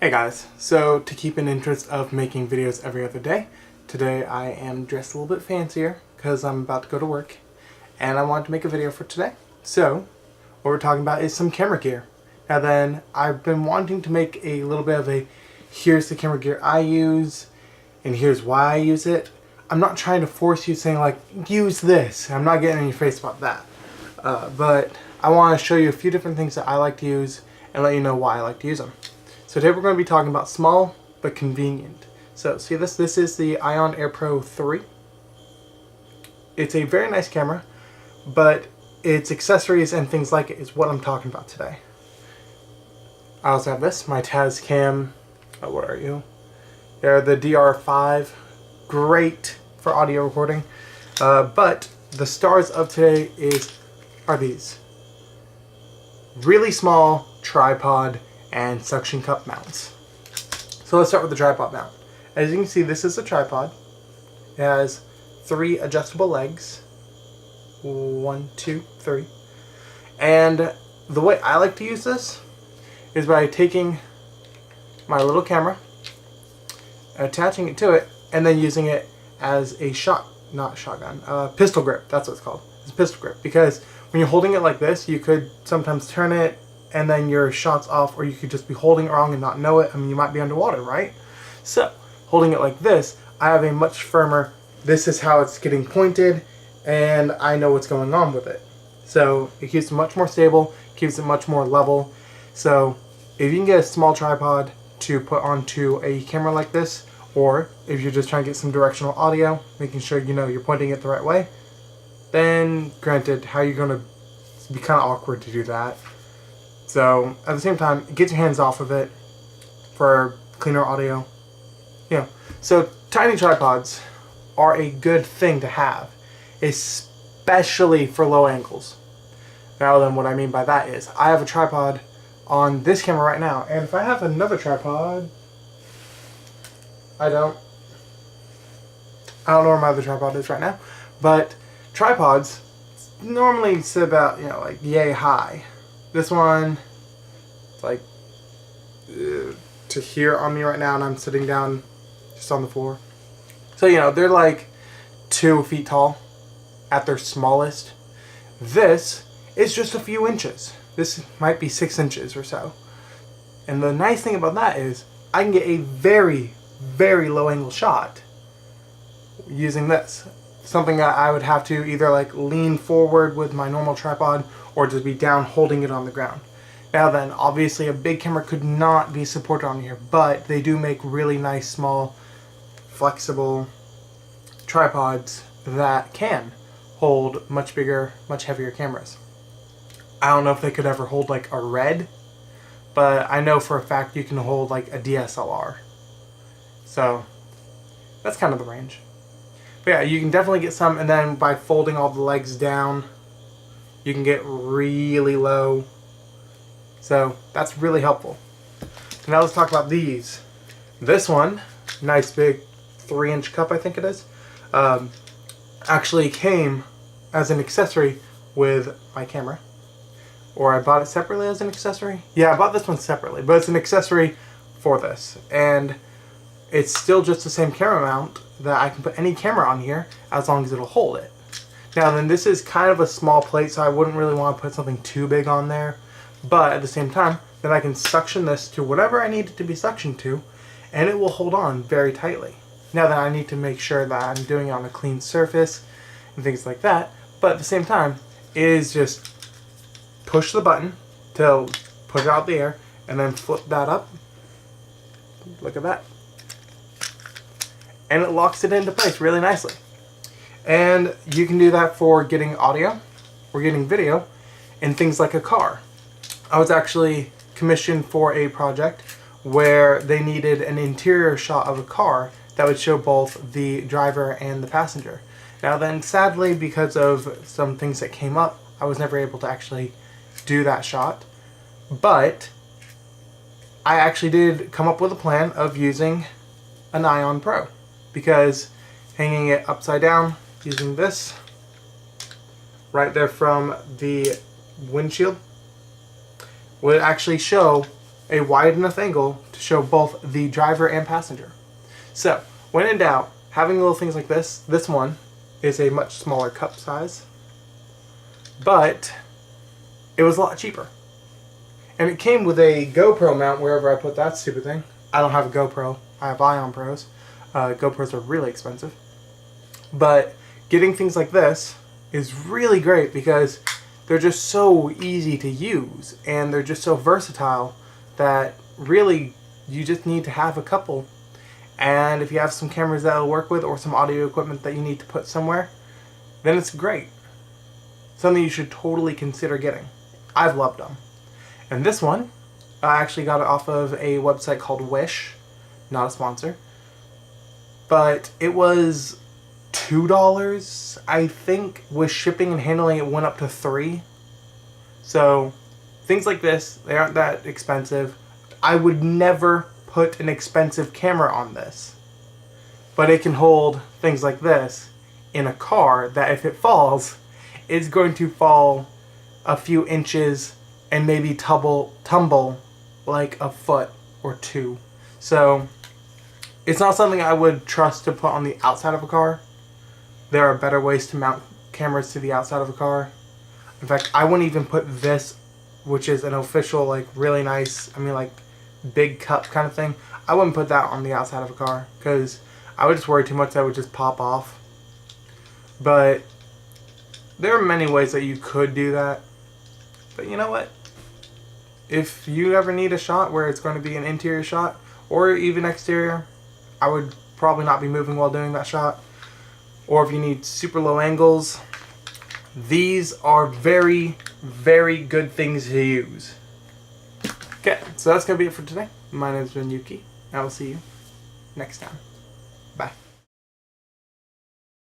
Hey guys, so to keep in interest of making videos every other day, today I am dressed a little bit fancier because I'm about to go to work and I wanted to make a video for today. So what we're talking about is some camera gear. Now then, I've been wanting to make a little bit of a here's the camera gear I use and here's why I use it. I'm not trying to force you saying like use this. I'm not getting in your face about that. But I want to show you a few different things that I like to use and let you know why I like to use them. So today we're going to be talking about small but convenient. So see this? This is the Ion Air Pro 3. It's a very nice camera, but its accessories and things like it is what I'm talking about today. I also have this, my Tascam, where are you? They're the DR5, great for audio recording. But the stars of today are these. Really small tripod and suction cup mounts. So let's start with the tripod mount. As you can see, this is a tripod. It has 3 adjustable legs. 1, 2, 3. And the way I like to use this is by taking my little camera, attaching it to it, and then using it as a pistol grip. That's what it's called. It's a pistol grip. Because when you're holding it like this, you could sometimes turn it and then your shot's off, or you could just be holding it wrong and not know it. I mean, you might be underwater, right? So, holding it like this, I have a much firmer, this is how it's getting pointed, and I know what's going on with it. So, it keeps it much more stable, keeps it much more level. So, if you can get a small tripod to put onto a camera like this, or if you're just trying to get some directional audio, making sure you know you're pointing it the right way, then granted, how you're going to be kind of awkward to do that. So, at the same time, get your hands off of it for cleaner audio. So tiny tripods are a good thing to have, especially for low angles. Now then, what I mean by that is, I have a tripod on this camera right now, and if I have another tripod, I don't know where my other tripod is right now, but tripods normally sit about, like yay high. This one, it's like to here on me right now, and I'm sitting down just on the floor. So, they're like 2 feet tall at their smallest. This is just a few inches. This might be 6 inches or so. And the nice thing about that is I can get a very, very low angle shot using this. Something that I would have to either like lean forward with my normal tripod or just be down holding it on the ground. Now then, obviously a big camera could not be supported on here, but they do make really nice, small, flexible tripods that can hold much bigger, much heavier cameras. I don't know if they could ever hold like a Red, but I know for a fact you can hold like a DSLR. So that's kind of the range. But yeah, you can definitely get some, and then by folding all the legs down, you can get really low. So that's really helpful. Now let's talk about these. This one, nice big 3-inch cup I think it is, actually came as an accessory with my camera. Or I bought it separately as an accessory. Yeah, I bought this one separately, but it's an accessory for this. And it's still just the same camera mount that I can put any camera on here as long as it'll hold it. Now then, this is kind of a small plate, so I wouldn't really want to put something too big on there. But at the same time, then I can suction this to whatever I need it to be suctioned to, and it will hold on very tightly. Now then, I need to make sure that I'm doing it on a clean surface and things like that. But at the same time, it is just push the button to push out the air, and then flip that up. Look at that. And it locks it into place really nicely. And you can do that for getting audio or getting video in things like a car. I was actually commissioned for a project where they needed an interior shot of a car that would show both the driver and the passenger. Now then, sadly, because of some things that came up, I was never able to actually do that shot. But I actually did come up with a plan of using an Ion Pro, because hanging it upside down using this right there from the windshield would actually show a wide enough angle to show both the driver and passenger. So, when in doubt, having little things like this one is a much smaller cup size, but it was a lot cheaper. And it came with a GoPro mount wherever I put that stupid thing. I don't have a GoPro, I have Ion Pros. GoPros are really expensive. But getting things like this is really great because they're just so easy to use and they're just so versatile that really you just need to have a couple. And if you have some cameras that'll work with or some audio equipment that you need to put somewhere, then it's great. Something you should totally consider getting. I've loved them. And this one, I actually got it off of a website called Wish, not a sponsor. But it was $2, I think. With shipping and handling, it went up to $3. So things like this, they aren't that expensive. I would never put an expensive camera on this, but it can hold things like this in a car that if it falls, it's going to fall a few inches and maybe tumble like a foot or two. So it's not something I would trust to put on the outside of a car. There are better ways to mount cameras to the outside of a car. In fact, I wouldn't even put this, which is an official, like, really nice, big cup kind of thing. I wouldn't put that on the outside of a car because I would just worry too much that it would just pop off. But there are many ways that you could do that. But you know what? If you ever need a shot where it's going to be an interior shot or even exterior, I would probably not be moving while doing that shot. Or if you need super low angles, these are very, very good things to use. Okay, so that's going to be it for today. My name's been Yuki. I will see you next time. Bye.